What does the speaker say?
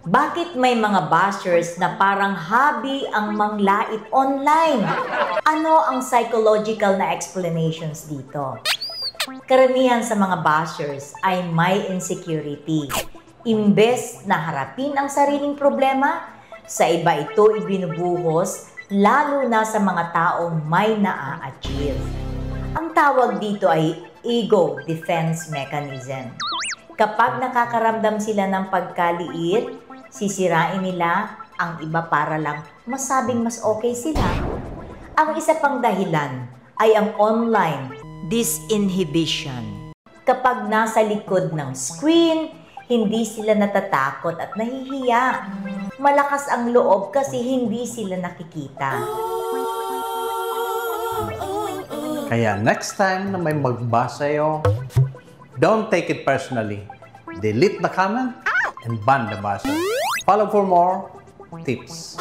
Bakit may mga bashers na parang hobby ang manglait online? Ano ang psychological na explanations dito? Karamihan sa mga bashers ay may insecurity. Imbes na harapin ang sariling problema, sa iba ito ibinubuhos, lalo na sa mga taong may naa-achieve. Ang tawag dito ay ego defense mechanism. Kapag nakakaramdam sila ng pagkaliit, sisirain nila ang iba para lang masabing mas okay sila. Ang isa pang dahilan ay ang online disinhibition. Kapag nasa likod ng screen, hindi sila natatakot at nahihiya. Malakas ang loob kasi hindi sila nakikita. Kaya next time na may magbasa sa'yo, don't take it personally. Delete the comment and ban the basher. Follow for more tips.